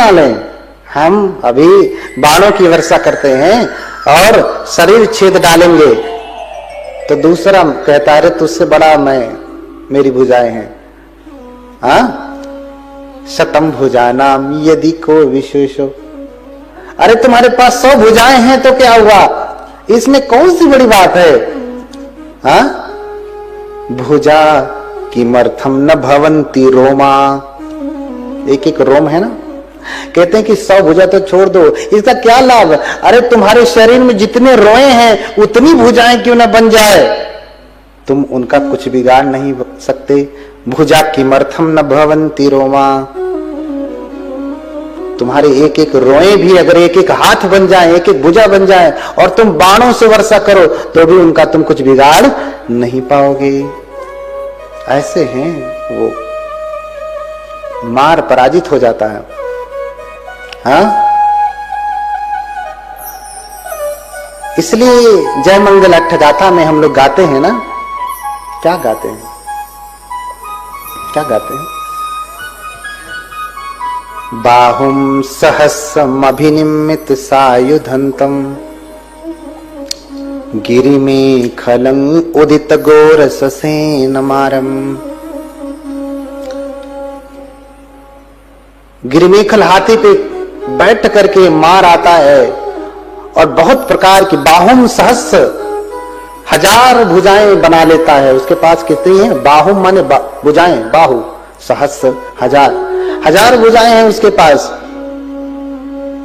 बना लें, हम अभी बाणों की वर्षा करते हैं और शरीर छेद डालेंगे। तो दूसरा कहता है, अरे तुझसे बड़ा मेरी भुजाएं हैं। हाँ, शतम भुजानाम यदि को विशेषो, अरे तुम्हारे पास 100 भुजाएं हैं तो क्या हुआ, इसमें कौन सी बड़ी बात है। हाँ, भुजा किमर्थम न भवंती रोमा, एक एक रोम है ना। कहते हैं कि 100 भुजा तो छोड़ दो, इसका क्या लाभ। अरे तुम्हारे शरीर में जितने रोए हैं उतनी भुजाएं क्यों न बन जाए, तुम उनका कुछ बिगाड़ नहीं सकते। भुजा किमर्थम न भवंती रोमा, तुम्हारे एक एक रोए भी अगर एक एक हाथ बन जाए, एक एक भुजा बन जाए और तुम बाणों से वर्षा करो तो भी उनका तुम कुछ बिगाड़ नहीं पाओगे। ऐसे हैं वो, मार पराजित हो जाता है। हाँ, इसलिए जय मंगल अट्ठगाथा में हम लोग गाते हैं ना, क्या गाते हैं, क्या गाते हैं, बाहुम सहस्रम अभिनिमित सायुधंतम गिरिमेखलं उदित गोरससेन मारम। गिरिमेखल हाथी पे बैठ करके मार आता है और बहुत प्रकार की बाहुम सहस्र, 1000 भुजाएं बना लेता है। उसके पास कितनी है, बाहुम माने भुजाएं, बाहु सहस्र 1000 भुजाएं हैं उसके पास,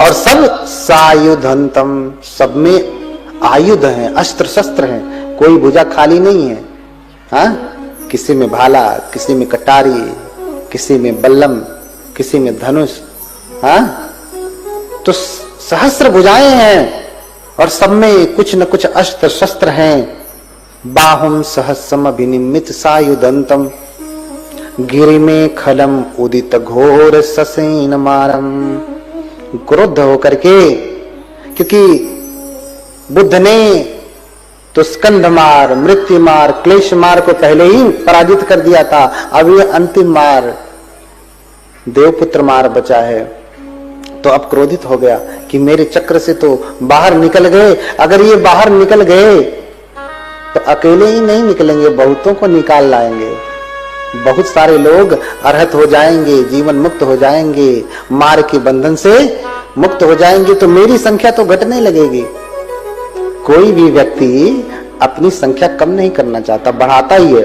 और सब सायुधंतम, सब में आयुध हैं, अस्त्र शस्त्र हैं, कोई भुजा खाली नहीं है। हाँ, किसी में भाला, किसी में कटारी, किसी में बल्लम, किसी में धनुष। हाँ, तो सहस्र भुजाएं हैं और सब में कुछ न कुछ अस्त्र शस्त्र हैं। बाहुम सहस्रम अभिनिमित सायुधंतम गिरिमेखलम उदित घोर ससेन मारम। क्रोध होकर के, क्योंकि बुद्ध ने तो स्कंद मार, मृत्यु मार, क्लेश मार को पहले ही पराजित कर दिया था। अब ये अंतिम मार देवपुत्र मार बचा है, तो अब क्रोधित हो गया कि मेरे चक्र से तो बाहर निकल गए। अगर ये बाहर निकल गए तो अकेले ही नहीं निकलेंगे, बहुतों को निकाल लाएंगे। बहुत सारे लोग अरहत हो जाएंगे, जीवन मुक्त हो जाएंगे, मार के बंधन से मुक्त हो जाएंगे, तो मेरी संख्या तो घटने लगेगी। कोई भी व्यक्ति अपनी संख्या कम नहीं करना चाहता, बढ़ाता ही है।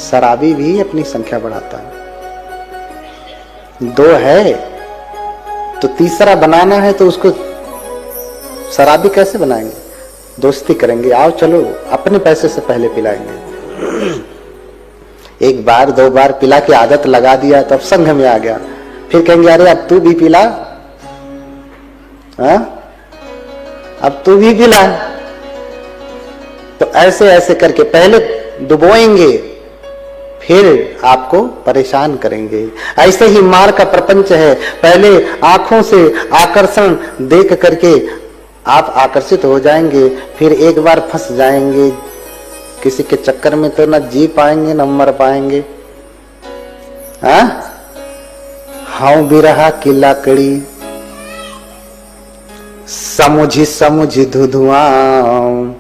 शराबी भी अपनी संख्या बढ़ाता है। 2 है तो तीसरा बनाना है, तो उसको शराबी कैसे बनाएंगे, दोस्ती करेंगे, आओ चलो अपने पैसे से पहले पिलाएंगे। 1 बार 2 बार पिला के आदत लगा दिया तो अब संघ में आ गया, फिर कहेंगे अरे अब तू भी पिला, हाँ अब तू भी पिला। तो ऐसे ऐसे करके पहले डुबोएंगे, फिर आपको परेशान करेंगे। ऐसे ही मार का प्रपंच है। पहले आंखों से आकर्षण देख करके आप आकर्षित हो जाएंगे, फिर एक बार फंस जाएंगे किसी के चक्कर में, तो न जी पाएंगे न मर पाएंगे। हाँ, बिरहा की लाकड़ी समुझी समुझी धुधुआं,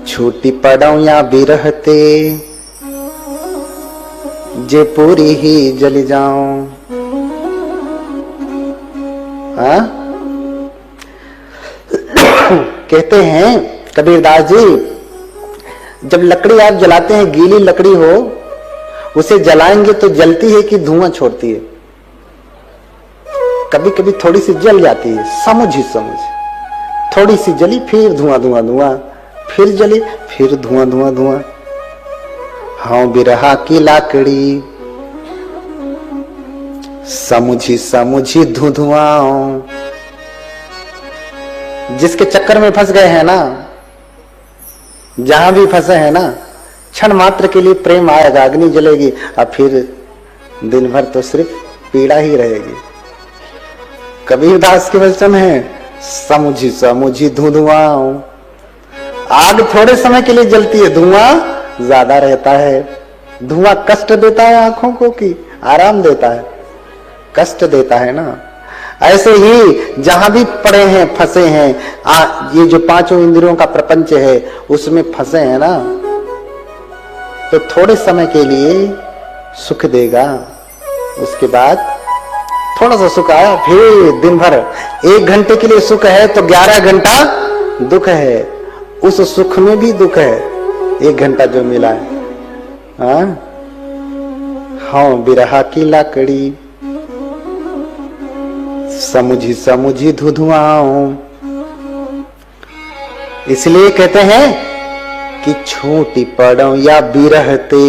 छूटी पड़ो या बिरहते जे पूरी ही जल जाऊं। हाँ, कहते हैं कबीरदास जी, जब लकड़ी आप जलाते हैं, गीली लकड़ी हो, उसे जलाएंगे तो जलती है कि धुआं छोड़ती है? कभी कभी थोड़ी सी जल जाती है, समझ ही समझ, थोड़ी सी जली फिर धुआं धुआं धुआं, फिर जली फिर धुआं धुआं धुआं। हाँ, बिरहा की लाकड़ी समुझी समुझी धुआं। जिसके चक्कर में फंस गए हैं ना, जहां भी फंसे हैं ना, क्षण मात्र के लिए प्रेम आएगा, अग्नि जलेगी, और फिर दिन भर तो सिर्फ पीड़ा ही रहेगी। कबीरदास के वचन है, समुझी समुझी धुआं। आग थोड़े समय के लिए जलती है, धुआं ज्यादा रहता है। धुआं कष्ट देता है आंखों को कि आराम देता है, कष्ट देता है ना। ऐसे ही जहां भी पड़े हैं, फंसे हैं, ये जो पांचों इंद्रियों का प्रपंच है उसमें फंसे हैं ना, तो थोड़े समय के लिए सुख देगा, उसके बाद थोड़ा सा सुख आया, फिर दिन भर 1 घंटे के लिए सुख है तो 11 घंटा दुख है। उस सुख में भी दुख है, 1 घंटा जो मिला है। हाँ बिरहा की लाकड़ी समुझी समुझी धुधुआओं। इसलिए कहते हैं कि छोटी पड़ो या बिरहते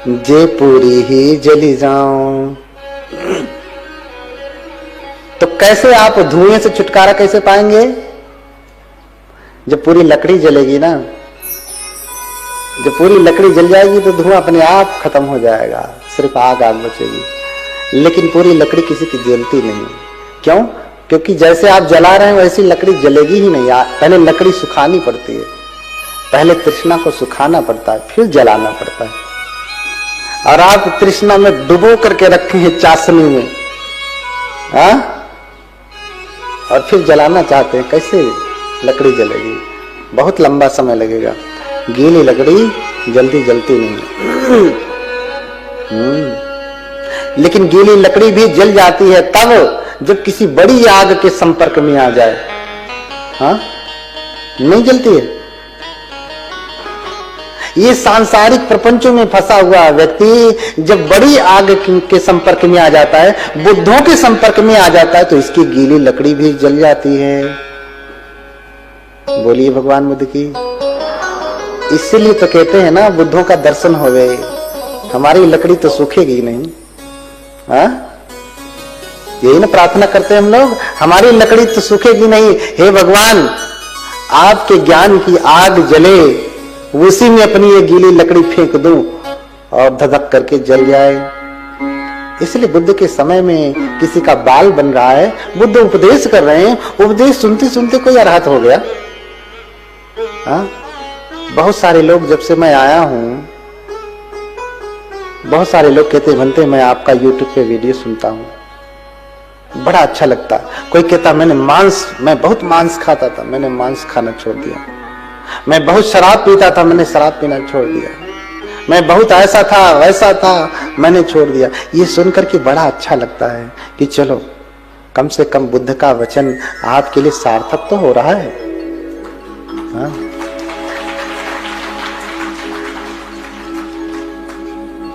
जे पूरी ही जली जाऊं। तो कैसे आप धुएं से छुटकारा कैसे पाएंगे? जब पूरी लकड़ी जलेगी ना, जब पूरी लकड़ी जल जाएगी तो धुआं अपने आप खत्म हो जाएगा, सिर्फ आग आग बचेगी। लेकिन पूरी लकड़ी किसी की जलती नहीं। क्यों? क्योंकि जैसे आप जला रहे हैं वैसी लकड़ी जलेगी ही नहीं। पहले लकड़ी सुखानी पड़ती है, पहले तृष्णा को सुखाना पड़ता है, फिर जलाना पड़ता है। और आप तृष्णा में डुबो करके रखे हैं चाशनी में, और फिर जलाना चाहते हैं, कैसे लकड़ी जलेगी? बहुत लंबा समय लगेगा। गीली लकड़ी जल्दी जलती नहीं। लेकिन गीली लकड़ी भी जल जाती है तब जब किसी बड़ी आग के संपर्क में आ जाए। नहीं जलती है। ये सांसारिक प्रपंचों में फंसा हुआ व्यक्ति जब बड़ी आग के संपर्क में आ जाता है, बुद्धों के संपर्क में आ जाता है, तो इसकी गीली लकड़ी भी जल जाती है। बोलिए भगवान बुद्ध की। इसलिए तो कहते हैं ना, बुद्धों का दर्शन हो गए, हमारी लकड़ी तो सूखेगी नहीं। यही ना प्रार्थना करते हैं हम लोग, हमारी लकड़ी तो सूखेगी नहीं। हे भगवान, आपके ज्ञान की आग जले, उसी में अपनी ये गीली लकड़ी फेंक दूं और धधक करके जल जाए। इसलिए बुद्ध के समय में किसी का बाल बन रहा है, बुद्ध उपदेश कर रहे हैं, उपदेश सुनते सुनते कोई अरहत हो गया। बहुत सारे लोग, जब से मैं आया हूं, बहुत सारे लोग कहते बनते मैं आपका YouTube पे वीडियो सुनता हूं, बड़ा अच्छा लगता। कोई कहता मैं बहुत मांस खाता था, मैंने मांस खाना छोड़ दिया। मैं बहुत शराब पीता था, मैंने शराब पीना छोड़ दिया। मैं बहुत ऐसा था वैसा था, मैंने छोड़ दिया। ये सुनकर के बड़ा अच्छा लगता है कि चलो कम से कम बुद्ध का वचन आपके लिए सार्थक तो हो रहा है।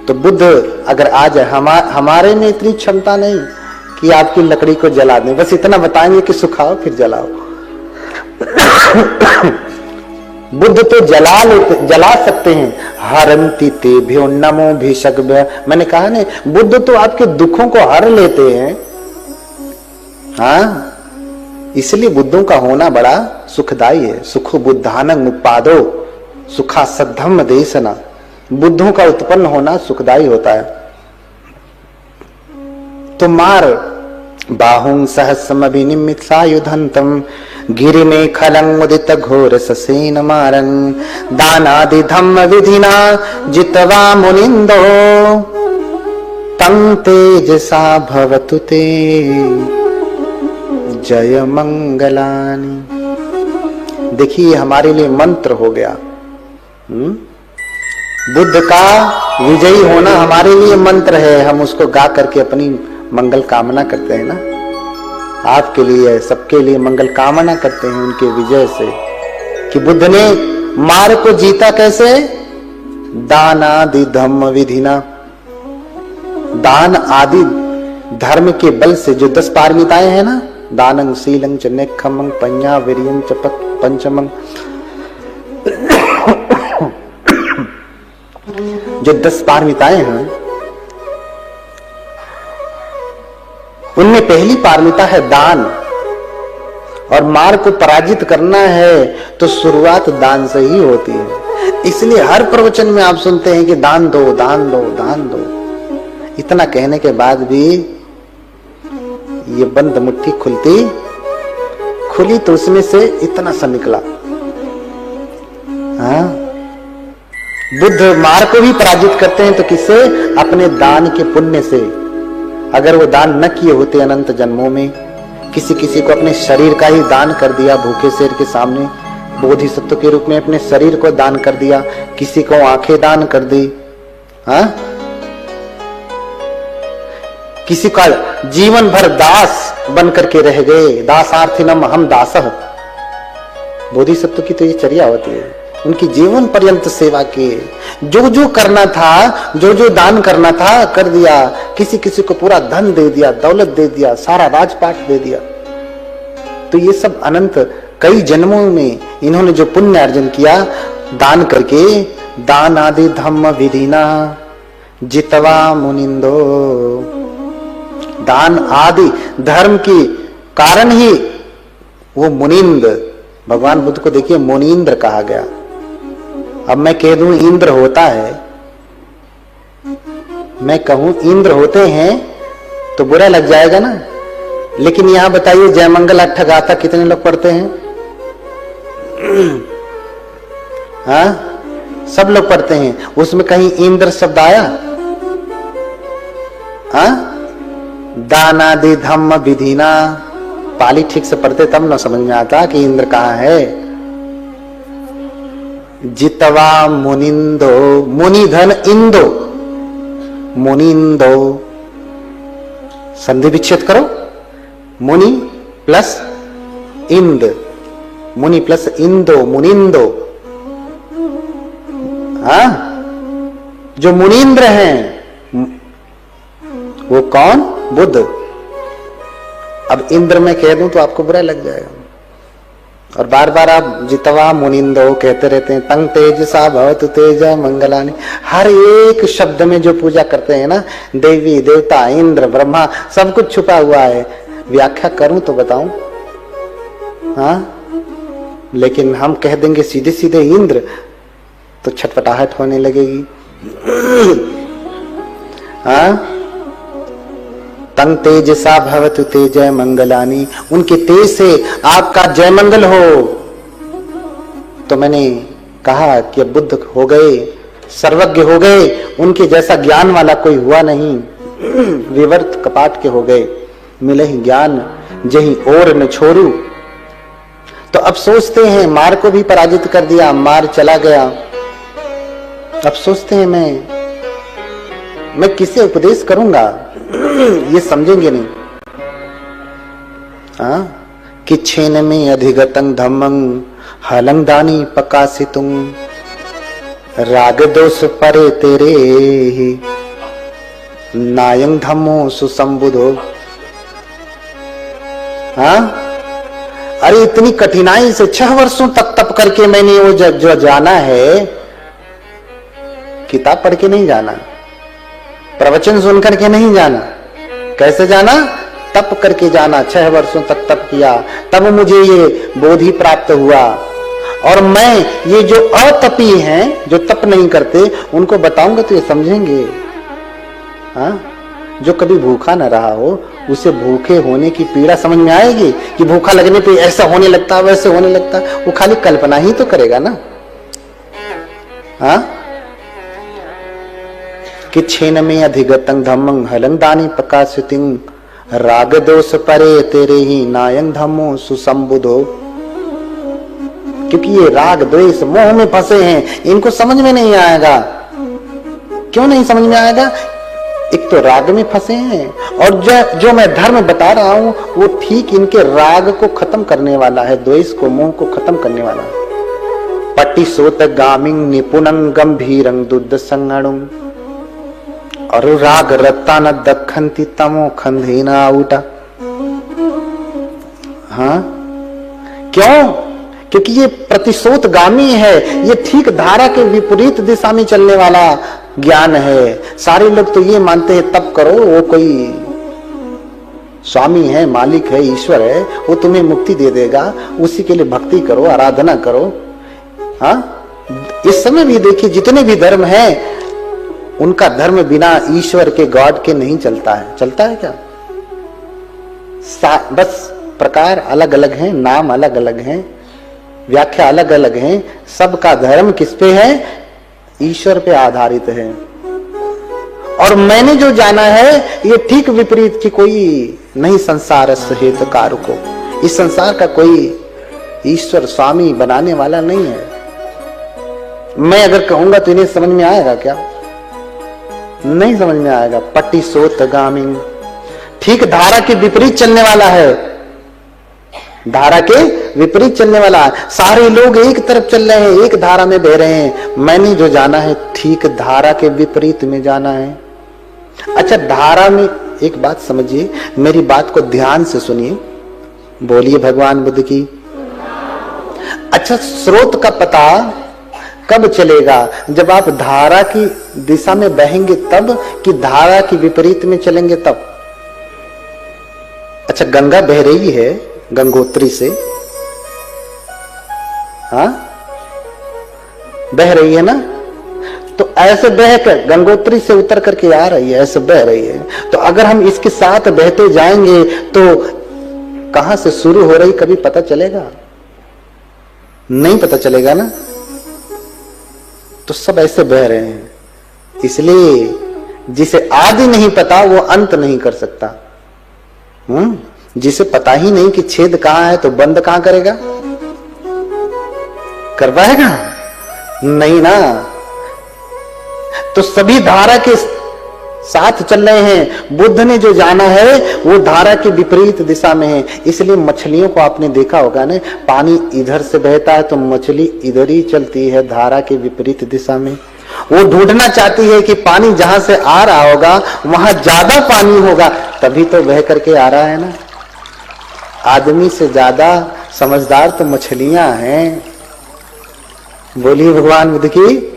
तो बुद्ध अगर आ जाए, हमारे में इतनी क्षमता नहीं कि आपकी लकड़ी को जला दें, बस इतना बताएंगे कि सुखाओ फिर जलाओ। बुद्ध तो जला सकते हैं। हरंति तेभ्यो नमो भिषग्भ्य। मैंने कहा ना, बुद्ध तो आपके दुखों को हर लेते हैं। इसलिए बुद्धों का होना बड़ा सुखदायी है। सुखो बुद्धानं उत्पादो सुखा सद्धम्म देशना। बुद्धों का उत्पन्न होना सुखदायी होता है। तो मार बाहुं सहस्रमभिनिमित सायुधंतम गिरि में खलं उदित घोर ससेन मारं दानादि धम्म विधिना जितवा मुनिंदो तं तेजसा भवतु ते जय मंगलानि। देखिए हमारे लिए मंत्र हो गया। बुद्ध का विजयी होना हमारे लिए मंत्र है। हम उसको गा करके अपनी मंगल कामना करते हैं ना। आपके लिए, सबके लिए मंगल कामना करते हैं उनके विजय से, कि बुद्ध ने मार को जीता कैसे? दान आदि धम्म विधिना। दान आदि धर्म के बल से, जो 10 पारमिताएं हैं ना, दानं शीलं च नेक्खमं पඤ्ඤा वीर्यं च पंचमं, जो 10 पारमिताएं हैं, उनमें पहली पारमिता है दान। और मार को पराजित करना है तो शुरुआत दान से ही होती है। इसलिए हर प्रवचन में आप सुनते हैं कि दान दो, दान दो, दान दो। इतना कहने के बाद भी ये बंद मुट्ठी खुली तो उसमें से इतना सा निकला। बुद्ध मार को भी पराजित करते हैं तो किससे? अपने दान के पुण्य से। अगर वो दान न किए होते अनंत जन्मों में, किसी किसी को अपने शरीर का ही दान कर दिया, भूखे शेर के सामने बोधिसत्व के रूप में अपने शरीर को दान कर दिया, किसी को आंखें दान कर दी, हाँ, किसी का जीवन भर दास बन करके रह गए, दासार्थिनम हम दासः। बोधिसत्व की तो ये चर्या होती है, उनकी जीवन पर्यंत सेवा की, जो जो करना था, जो जो दान करना था कर दिया, किसी किसी को पूरा धन दे दिया, दौलत दे दिया, सारा राजपाट दे दिया। तो ये सब अनंत कई जन्मों में इन्होंने जो पुण्य अर्जन किया दान करके, दान आदि धम्म विधिना जितवा मुनिंदो, दान आदि धर्म की कारण ही वो मुनिंद, भगवान बुद्ध को देखिए मुनींद्र कहा गया। अब मैं कह दूं इंद्र होता है, मैं कहूं इंद्र होते हैं तो बुरा लग जाएगा ना। लेकिन यहां बताइए जय मंगल अट्ठगाथा कितने लोग पढ़ते हैं? हाँ, सब लोग पढ़ते हैं। उसमें कहीं इंद्र शब्द आया? हाँ, दानादि धम्म विधिना, पाली ठीक से पढ़ते तब ना समझ में आता कि इंद्र कहाँ है। जितवा मुनिंदो, मुनि धन इंदो, मुनिंदो संधि विच्छेद करो, मुनि प्लस इंद, मुनि प्लस इंदो, मुनिंदो। हाँ, जो मुनींद्र हैं वो कौन? बुद्ध। अब इंद्र में कह दूं तो आपको बुरा लग जाएगा, और बार बार आप जितवा मुनिंदो कहते रहते हैं। तंग तेज सा भवतु तेज मंगलानि, हर एक शब्द में जो पूजा करते हैं ना, देवी देवता इंद्र ब्रह्मा सब कुछ छुपा हुआ है। व्याख्या करूं तो बताऊं? हाँ, लेकिन हम कह देंगे सीधे सीधे इंद्र तो छटपटाहट होने लगेगी। हाँ, तंग तेज सा भवतु तेज मंगलानि, उनके तेज से आपका जय मंगल हो। तो मैंने कहा कि बुद्ध हो गए, सर्वज्ञ हो गए, उनके जैसा ज्ञान वाला कोई हुआ नहीं। विवर्त कपाट के हो गए, मिले ही ज्ञान जही और न छोड़ू। तो अब सोचते हैं मार को भी पराजित कर दिया, मार चला गया। अब सोचते हैं मैं किसे उपदेश करूंगा, ये समझेंगे नहीं। हाँ, कि छेन में अधिगतं धम्मं हलं दानी प्रकाशितुं, राग दोष परे तेरे ही नायं धम्मो सुसंबुधो। हाँ, अरे इतनी कठिनाई से 6 वर्षों तक तप करके मैंने वो जो जाना है, किताब पढ़ के नहीं जाना, प्रवचन सुन करके नहीं जाना। कैसे जाना? तप करके जाना। 6 वर्षों तक तप किया, तब मुझे ये बोधि प्राप्त हुआ। और मैं ये जो अतपी हैं, जो तप नहीं करते, उनको बताऊंगा तो ये समझेंगे। हाँ, जो कभी भूखा न रहा हो उसे भूखे होने की पीड़ा समझ में आएगी कि भूखा लगने पे ऐसा होने लगता, वैसे होने लगता। वो खाली कल्पना ही तो करेगा ना। हाँ, कि छेन में अधिगतं धम्मं हलं दानी प्रकाशितिं, राग दोष परे तेरे ही नायं धम्मो सुसंबुधो। क्योंकि ये राग द्वेष मोह में फंसे हैं, इनको समझ में नहीं आएगा। क्यों नहीं समझ में आएगा? एक तो राग में फंसे हैं, और जो मैं धर्म बता रहा हूं वो ठीक इनके राग को खत्म करने वाला है, द्वेष को, मोह को खत्म करने वाला है। पटिसोत गामिंग निपुणं गंभीरं दुद्ध संगणुं, और राग रत्ता न दखंती तमो खंधेना उठा। हाँ, क्यों? क्योंकि ये प्रतिशोध गामी है, ये ठीक धारा के विपरीत दिशा में चलने वाला ज्ञान है। सारे लोग तो ये मानते हैं तप करो, वो कोई स्वामी है, मालिक है, ईश्वर है, वो तुम्हें मुक्ति दे देगा, उसी के लिए भक्ति करो, आराधना करो। हाँ, इस समय भी देखिए जितने भी धर्म हैं, उनका धर्म बिना ईश्वर के, गॉड के नहीं चलता है। चलता है क्या? बस प्रकार अलग अलग हैं, नाम अलग अलग हैं, व्याख्या अलग अलग हैं। सबका धर्म किस पे है? ईश्वर पे आधारित है। और मैंने जो जाना है ये ठीक विपरीत की कोई नहीं संसार हेतु कारु को, इस संसार का कोई ईश्वर स्वामी बनाने वाला नहीं है। मैं अगर कहूंगा तो इन्हें समझ में आएगा क्या? नहीं समझ में आएगा। पट्टी सोत गामी, ठीक धारा के विपरीत चलने वाला है, धारा के विपरीत चलने वाला है। सारे लोग एक तरफ चल रहे हैं, एक धारा में बह रहे हैं, मैंने जो जाना है ठीक धारा के विपरीत में जाना है। अच्छा, धारा में एक बात समझिए, मेरी बात को ध्यान से सुनिए, बोलिए भगवान बुद्ध की। अच्छा, स्रोत का पता कब चलेगा? जब आप धारा की दिशा में बहेंगे तब, कि धारा की विपरीत में चलेंगे तब? अच्छा, गंगा बह रही है गंगोत्री से, हाँ बह रही है ना, तो ऐसे बह कर गंगोत्री से उतर करके आ रही है, ऐसे बह रही है। तो अगर हम इसके साथ बहते जाएंगे तो कहां से शुरू हो रही कभी पता चलेगा? नहीं पता चलेगा ना। तो सब ऐसे बह रहे हैं, इसलिए जिसे आदि नहीं पता वो अंत नहीं कर सकता। जिसे पता ही नहीं कि छेद कहां है तो बंद कहां करेगा? कर पाएगा? नहीं ना। तो सभी धारा के साथ चल रहे हैं। बुद्ध ने जो जाना है वो धारा के विपरीत दिशा में है। इसलिए मछलियों को आपने देखा होगा ना, पानी इधर से बहता है तो मछली इधर ही चलती है, धारा के विपरीत दिशा में। वो ढूंढना चाहती है कि पानी जहां से आ रहा होगा वहां ज्यादा पानी होगा, तभी तो बह करके आ रहा है ना। आदमी से ज्यादा समझदार तो मछलियां हैं। बोलिए भगवान बुद्ध की।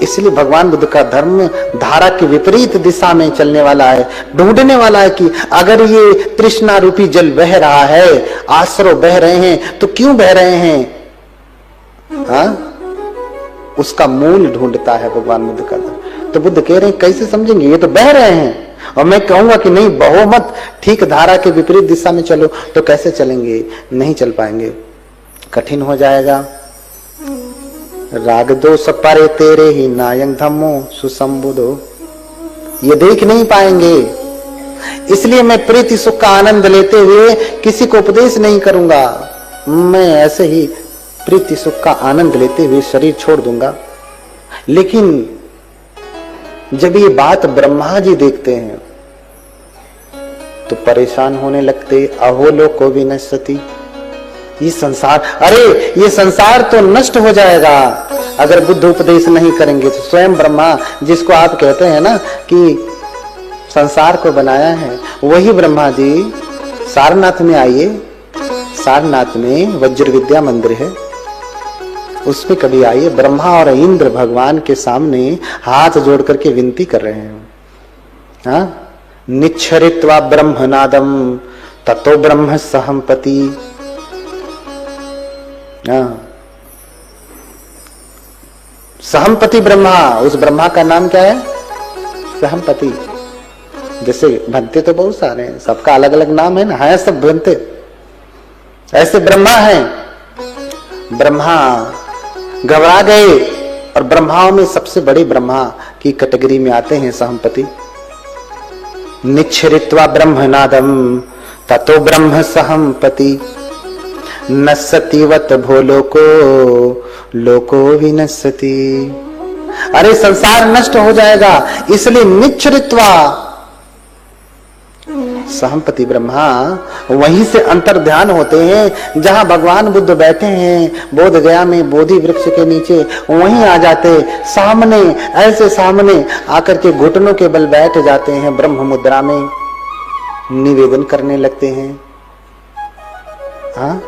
इसलिए भगवान बुद्ध का धर्म धारा के विपरीत दिशा में चलने वाला है, ढूंढने वाला है कि अगर ये तृष्णा रूपी जल बह रहा है, आश्रव बह रहे हैं, तो क्यों बह रहे हैं? हाँ, उसका मूल ढूंढता है भगवान बुद्ध का धर्म। तो बुद्ध कह रहे हैं कैसे समझेंगे? ये तो बह रहे हैं, और मैं कहूंगा कि नहीं बहो मत, ठीक धारा के विपरीत दिशा में चलो, तो कैसे चलेंगे? नहीं चल पाएंगे, कठिन हो जाएगा। राग दोष परे तेरे ही नायक धम्मो सुसंबुधो, ये देख नहीं पाएंगे। इसलिए मैं प्रीति सुख का आनंद लेते हुए किसी को उपदेश नहीं करूंगा। मैं ऐसे ही प्रीति सुख का आनंद लेते हुए शरीर छोड़ दूंगा। लेकिन जब ये बात ब्रह्मा जी देखते हैं तो परेशान होने लगते। अहो लोको विनश्यति, ये संसार, अरे ये संसार तो नष्ट हो जाएगा अगर बुद्ध उपदेश नहीं करेंगे। तो स्वयं ब्रह्मा, जिसको आप कहते हैं ना कि संसार को बनाया है, वही ब्रह्मा जी सारनाथ में आइए। सारनाथ में वज्र विद्या मंदिर है, उसमें कभी आइए। ब्रह्मा और इंद्र भगवान के सामने हाथ जोड़ करके विनती कर रहे हैं। हाँ, निच्छरित्वा ब्रह्मनादम ततो ब्रह्म सहमपति। सहमपति ब्रह्मा, उस ब्रह्मा का नाम क्या है? सहमपति। जैसे बनते तो बहुत सारे हैं, सबका अलग अलग नाम है ना, है सब बनते। ऐसे ब्रह्मा हैं। ब्रह्मा घबरा गए, और ब्रह्माओं में सबसे बड़े ब्रह्मा की कैटेगरी में आते हैं सहमपति। निच्छरित्वा ब्रह्मनादम ततो ब्रह्म सहमपति, नस्यतिवत भो लोको विनश्यति। अरे संसार नष्ट हो जाएगा, इसलिए निच्छरित्वा सहमपति ब्रह्मा वहीं से अंतर ध्यान होते हैं जहां भगवान बुद्ध बैठे हैं बोध गया में बोधि वृक्ष के नीचे, वहीं आ जाते सामने, ऐसे सामने आकर के घुटनों के बल बैठ जाते हैं, ब्रह्म मुद्रा में निवेदन करने लगते हैं। हाँ,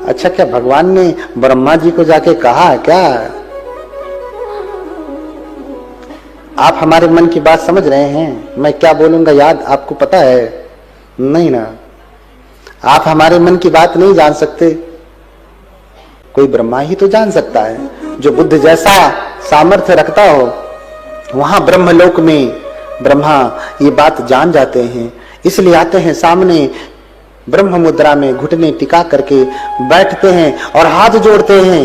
अच्छा, क्या भगवान ने ब्रह्मा जी को जाके कहा क्या आप हमारे मन की बात समझ रहे हैं? मैं क्या बोलूंगा याद आपको पता है? नहीं ना, आप हमारे मन की बात नहीं जान सकते। कोई ब्रह्मा ही तो जान सकता है, जो बुद्ध जैसा सामर्थ्य रखता हो। वहां ब्रह्मलोक में ब्रह्मा ये बात जान जाते हैं, इसलिए आते हैं सामने, ब्रह्म मुद्रा में घुटने टिका करके बैठते हैं और हाथ जोड़ते हैं।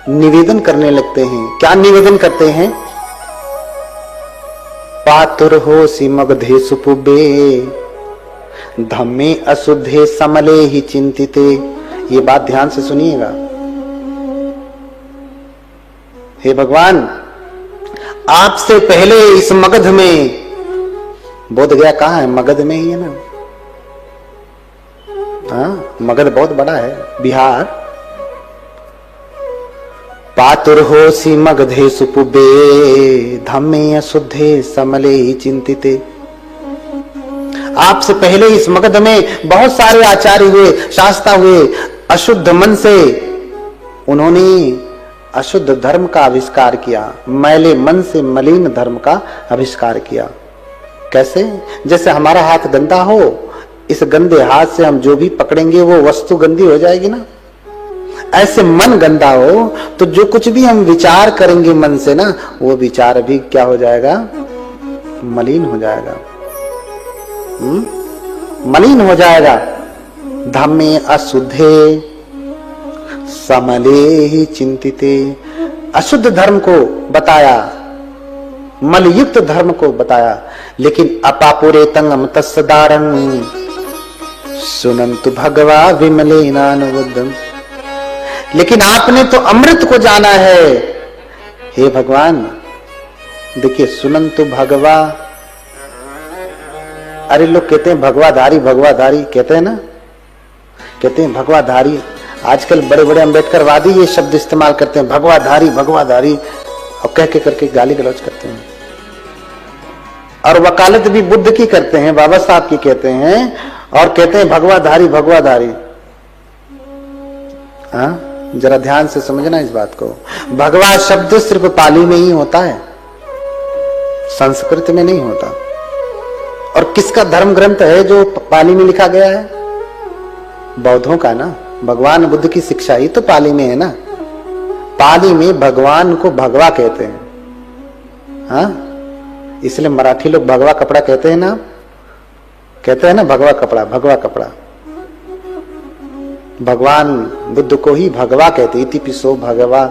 निवेदन करने लगते हैं। क्या निवेदन करते हैं? पातुर हो सी मगधे सुपुबे धम्मे अशुद्धे समले ही चिंतिते। ये बात ध्यान से सुनिएगा। हे भगवान, आपसे पहले इस मगध में, बोध गया कहां है? मगध में ही है ना। हाँ, मगध बहुत बड़ा है, बिहार। पातुर हो सी मगधे सुपुबे धम्मे अशुद्धे समले ही चिंतिते। आपसे पहले इस मगध में बहुत सारे आचार्य हुए, शास्ता हुए। अशुद्ध मन से उन्होंने अशुद्ध धर्म का आविष्कार किया, मैले मन से मलिन धर्म का आविष्कार किया। कैसे? जैसे हमारा हाथ गंदा हो, इस गंदे हाथ से हम जो भी पकड़ेंगे वो वस्तु गंदी हो जाएगी ना। ऐसे मन गंदा हो तो जो कुछ भी हम विचार करेंगे मन से ना, वो विचार भी क्या हो जाएगा? मलिन हो जाएगा। मलिन हो जाएगा। धम्मे अशुद्धे समले ही चिंतिते। अशुद्ध धर्म को बताया, मलयुक्त धर्म को बताया। लेकिन अपापुरे तंगम तस्दारं सुनंतु भगवा विमलेनानुबुद्धम। लेकिन आपने तो अमृत को जाना है। हे भगवान, देखिए, सुनंतु भगवा, अरे लोग कहते हैं भगवाधारी, भगवाधारी कहते हैं ना, कहते हैं भगवाधारी। आजकल बड़े बड़े अम्बेडकरवादी ये शब्द इस्तेमाल करते हैं, भगवाधारी भगवाधारी, और कह के करके गाली गलौज करते हैं। और वकालत भी बुद्ध की करते हैं, बाबा साहब की कहते हैं, और कहते हैं भगवाधारी भगवाधारी। हाँ, जरा ध्यान से समझना इस बात को। भगवा शब्द सिर्फ पाली में ही होता है, संस्कृत में नहीं होता। और किसका धर्म ग्रंथ है जो पाली में लिखा गया है? बौद्धों का ना। भगवान बुद्ध की शिक्षा ही तो पाली में है ना। पाली में भगवान को भगवा कहते हैं। हाँ, इसलिए मराठी लोग भगवा कपड़ा कहते हैं ना, कहते हैं ना भगवा कपड़ा, भगवा कपड़ा। भगवान बुद्ध को ही भगवा कहते, इति पिसो भगवा,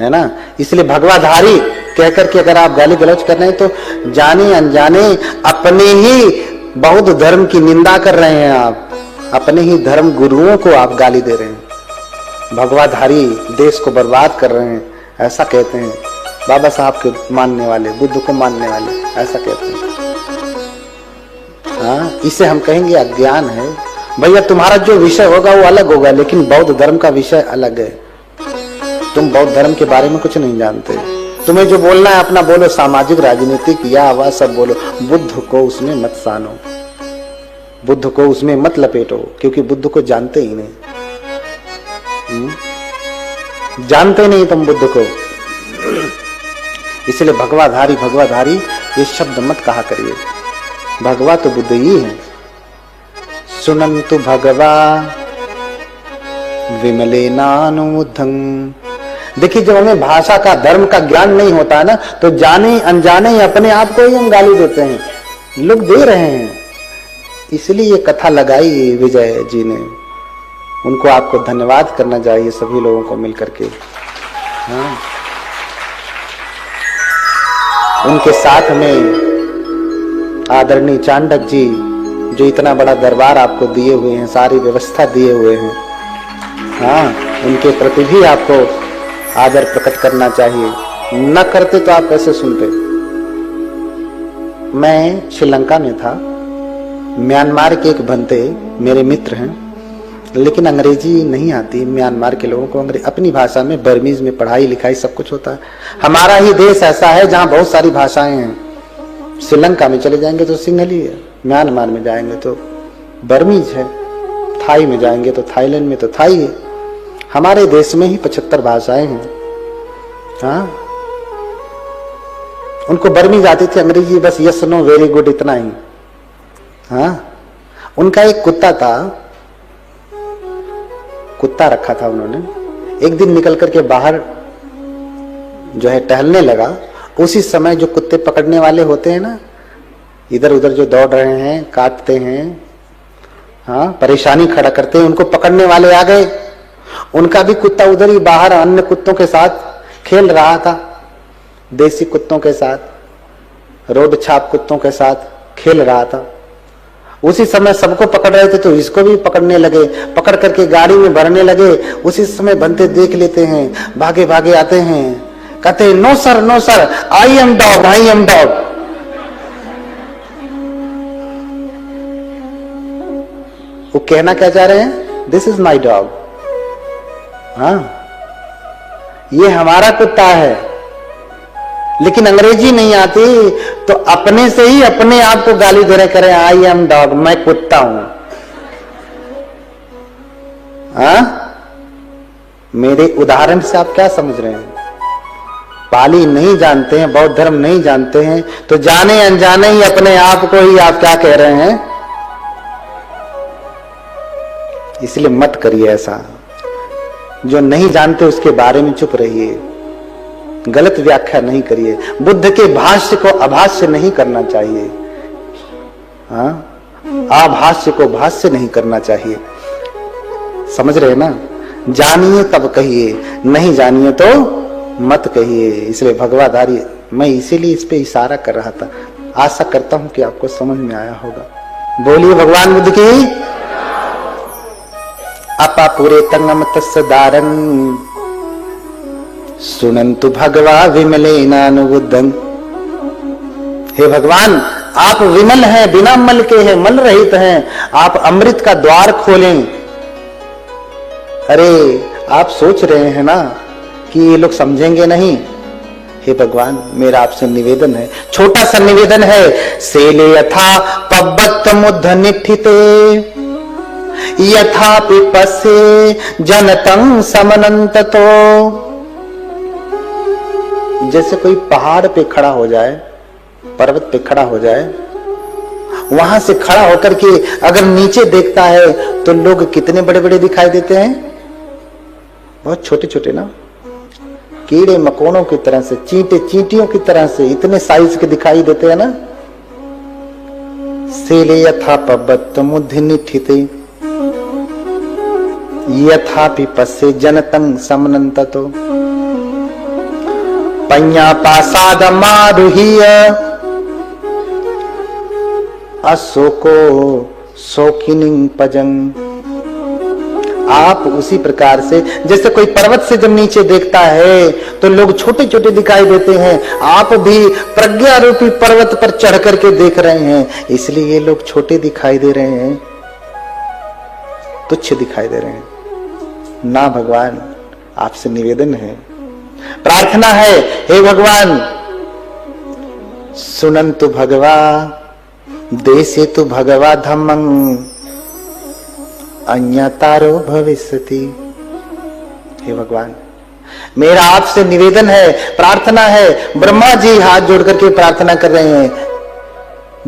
है ना। इसलिए भगवाधारी कहकर के अगर आप गाली गलौज कर रहे हैं तो जाने अनजाने अपने ही बौद्ध धर्म की निंदा कर रहे हैं। आप अपने ही धर्म गुरुओं को आप गाली दे रहे हैं। भगवाधारी देश को बर्बाद कर रहे हैं, ऐसा कहते हैं बाबा साहब के मानने वाले, बुद्ध को मानने वाले, ऐसा कहते हैं। हाँ, इसे हम कहेंगे अज्ञान है। भैया, तुम्हारा जो विषय होगा वो अलग होगा, लेकिन बौद्ध धर्म का विषय अलग है। तुम बौद्ध धर्म के बारे में कुछ नहीं जानते। तुम्हें जो बोलना है अपना बोलो, सामाजिक, राजनीतिक या वह सब बोलो। बुद्ध को उसमें मत सानो, बुद्ध को उसमें मत लपेटो, क्योंकि बुद्ध को जानते ही नहीं। जानते नहीं तुम बुद्ध को। इसलिए भगवाधारी भगवाधारी ये शब्द मत कहा करिए। भगवा तो बुद्ध ही है। सुनंतु भगवा विमलेनानुबुद्धं। देखिए, जब हमें भाषा का, धर्म का ज्ञान नहीं होता है ना, तो जाने अनजाने अपने आप को ही हम गाली देते हैं। लोग दे रहे हैं। इसलिए ये कथा लगाई विजय जी ने। उनको आपको धन्यवाद करना चाहिए सभी लोगों को मिलकर के। हाँ, उनके साथ में आदरणीय चांडक जी, जो इतना बड़ा दरबार आपको दिए हुए हैं, सारी व्यवस्था दिए हुए हैं। हाँ, उनके प्रति भी आपको आदर प्रकट करना चाहिए। न करते तो आप कैसे सुनते। मैं श्रीलंका में था। म्यांमार के एक भंते मेरे मित्र हैं, लेकिन अंग्रेजी नहीं आती म्यांमार के लोगों को। अपनी भाषा में, बर्मीज में पढ़ाई लिखाई सब कुछ होता है। हमारा ही देश ऐसा है जहाँ बहुत सारी भाषाएं हैं। श्रीलंका में चले जाएंगे तो सिंहली है, म्यांमार में जाएंगे तो बर्मीज है, थाई में जाएंगे तो थाईलैंड में तो थाई है। हमारे देश में ही 75 भाषाएं हैं। हाँ, उनको बर्मीज आती थी, अंग्रेजी बस यस नो वेरी गुड इतना ही। हाँ, उनका एक कुत्ता था, कुत्ता रखा था उन्होंने। एक दिन निकल करके बाहर जो है टहलने लगा। उसी समय जो कुत्ते पकड़ने वाले होते हैं ना, इधर उधर जो दौड़ रहे हैं, काटते हैं, हाँ, परेशानी खड़ा करते हैं, उनको पकड़ने वाले आ गए। उनका भी कुत्ता उधर ही बाहर अन्य कुत्तों के साथ खेल रहा था, देसी कुत्तों के साथ, रोड छाप कुत्तों के साथ खेल रहा था। उसी समय सबको पकड़ रहे थे तो इसको भी पकड़ने लगे, पकड़ करके गाड़ी में भरने लगे। उसी समय बनते देख लेते हैं, भागे भागे आते हैं, कहते हैं no sir no sir, I am dog, I am dog. वो कहना क्या चाह रहे हैं? This is my dog. हाँ, ये हमारा कुत्ता है। लेकिन अंग्रेजी नहीं आती तो अपने से ही अपने आप को गाली दे रहे, करें आई एम डॉग, मैं कुत्ता हूं। हाँ, मेरे उदाहरण से आप क्या समझ रहे हैं? पाली नहीं जानते हैं, बौद्ध धर्म नहीं जानते हैं, तो जाने अनजाने ही अपने आप को ही आप क्या कह रहे हैं? इसलिए मत करिए ऐसा। जो नहीं जानते उसके बारे में चुप रहिए, गलत व्याख्या नहीं करिए। बुद्ध के भाष्य को अभाष्य नहीं करना चाहिए। हाँ, आभाष्य को भाष्य नहीं करना चाहिए। समझ रहे ना? जानिए तब कहिए, नहीं जानिए तो मत कहिए। इसलिए भगवाधारी, मैं इसीलिए इस पे इशारा कर रहा था। आशा करता हूं कि आपको समझ में आया होगा। बोलिए भगवान बुद्ध की। अपा पूरे तंगम तस्दारन सुनंतु भगवा विमलेनानुबुद्धं। हे भगवान, आप विमल हैं, बिना मल के हैं, मल रहित हैं। आप अमृत का द्वार खोलें। अरे आप सोच रहे हैं ना कि ये लोग समझेंगे नहीं। हे भगवान, मेरा आपसे निवेदन है, छोटा सा निवेदन है। सेले यथा पब्बत मुद्ध निठिते यथा पिपसे जनतं समनंततो। जैसे कोई पहाड़ पे खड़ा हो जाए, पर्वत पे खड़ा हो जाए, वहां से खड़ा होकर के अगर नीचे देखता है तो लोग कितने बड़े बड़े दिखाई देते हैं? बहुत छोटे छोटे ना, कीड़े मकोड़ों की तरह से, चींटे चींटियों की तरह से इतने साइज के दिखाई देते हैं ना। सेले यथा पब्बत मुद्ध निठिते यथा पिपसे जनतं समनंततो। पඤ्ඤा पासादमारुह्य अशोको शोकिनीं पजं। आप उसी प्रकार से, जैसे कोई पर्वत से जब नीचे देखता है तो लोग छोटे छोटे दिखाई देते हैं, आप भी प्रज्ञा रूपी पर्वत पर चढ़ करके देख रहे हैं, इसलिए ये लोग छोटे दिखाई दे रहे हैं, तुच्छ दिखाई दे रहे हैं ना। भगवान, आपसे निवेदन है, प्रार्थना है, हे भगवान, सुनंतु भगवा देशे तु भगवा धम्मं अन्यतारो भविष्यति। हे भगवान, मेरा आपसे निवेदन है, प्रार्थना है। ब्रह्मा जी हाथ जोड़ करके प्रार्थना कर रहे हैं,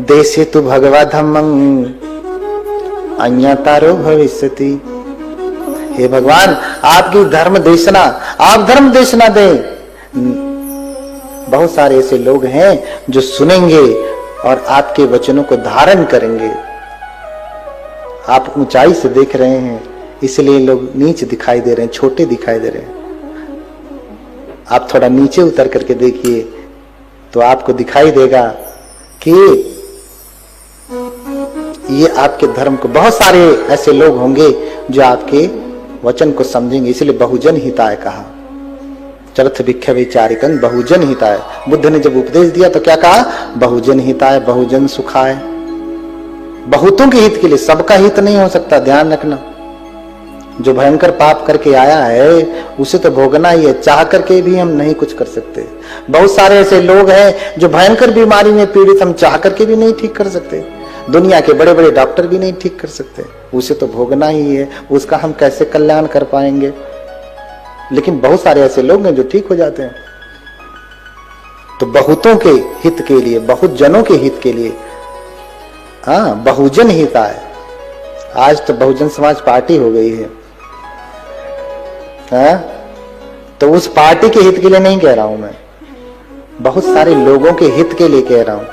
देशे तु भगवा धम्मं अन्यतारो भविष्यति। हे भगवान, आपकी धर्म देशना, आप धर्म देशना दें। बहुत सारे ऐसे लोग हैं जो सुनेंगे और आपके वचनों को धारण करेंगे। आप ऊंचाई से देख रहे हैं, इसलिए लोग नीच दिखाई दे रहे हैं, छोटे दिखाई दे रहे हैं। आप थोड़ा नीचे उतर करके देखिए तो आपको दिखाई देगा कि ये आपके धर्म को, बहुत सारे ऐसे लोग होंगे जो आपके वचन को समझेंगे। इसलिए बहुजन हिताय कहा, चरथ भिक्ष विचारिकं बहुजन हिताय। बुद्ध ने जब उपदेश दिया तो क्या कहा? बहुजन हिताय, बहुजन सुखाय। बहुतों के हित के लिए, सबका हित नहीं हो सकता, ध्यान रखना। जो भयंकर पाप करके आया है उसे तो भोगना ही है, चाह करके भी हम नहीं कुछ कर सकते। बहुत सारे ऐसे लोग हैं जो भयंकर बीमारी में पीड़ित, हम चाह करके भी नहीं ठीक कर सकते। दुनिया के बड़े बड़े डॉक्टर भी नहीं ठीक कर सकते, उसे तो भोगना ही है, उसका हम कैसे कल्याण कर पाएंगे। लेकिन बहुत सारे ऐसे लोग हैं जो ठीक हो जाते हैं। तो बहुतों के हित के लिए, बहुत जनों के हित के लिए, हाँ, बहुजन हिताय। आज तो बहुजन समाज पार्टी हो गई है, हाँ? तो उस पार्टी के हित के लिए नहीं कह रहा हूं मैं, बहुत सारे लोगों के हित के लिए कह रहा हूं।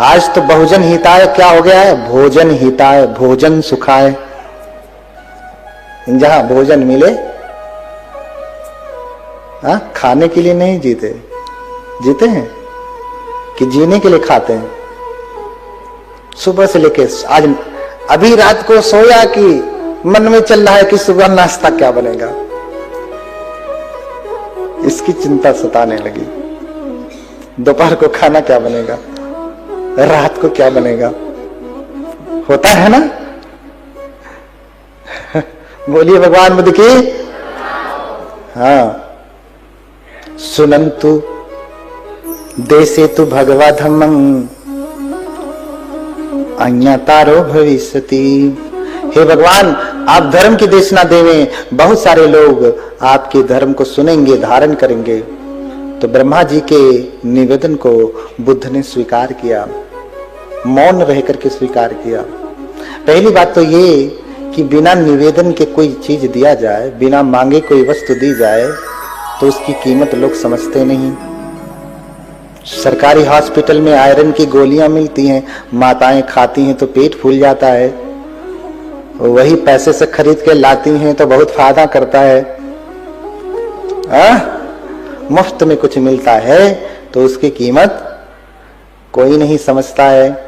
आज तो बहुजन हिताय क्या हो गया है? भोजन हिताय, भोजन सुखाय। जहां भोजन मिले, खाने के लिए नहीं जीते, जीते हैं कि जीने के लिए खाते हैं। सुबह से लेके आज अभी रात को सोया कि मन में चल रहा है कि सुबह नाश्ता क्या बनेगा, इसकी चिंता सताने लगी। दोपहर को खाना क्या बनेगा, रात को क्या बनेगा, होता है ना। बोलिए भगवान बुद्ध की। हाँ, सुनंतु देशे तु भगवा धम्मं अन्यतारो भविष्यति। हे भगवान, आप धर्म की देशना देवें, बहुत सारे लोग आपके धर्म को सुनेंगे, धारण करेंगे। तो ब्रह्मा जी के निवेदन को बुद्ध ने स्वीकार किया, मौन रह करके स्वीकार किया। पहली बात तो ये कि बिना निवेदन के कोई चीज दिया जाए, बिना मांगे कोई वस्तु दी जाए तो उसकी कीमत लोग समझते नहीं। सरकारी हॉस्पिटल में आयरन की गोलियां मिलती हैं, माताएं खाती हैं तो पेट फूल जाता है, वही पैसे से खरीद के लाती हैं तो बहुत फायदा करता है। मुफ्त में कुछ मिलता है तो उसकी कीमत कोई नहीं समझता है।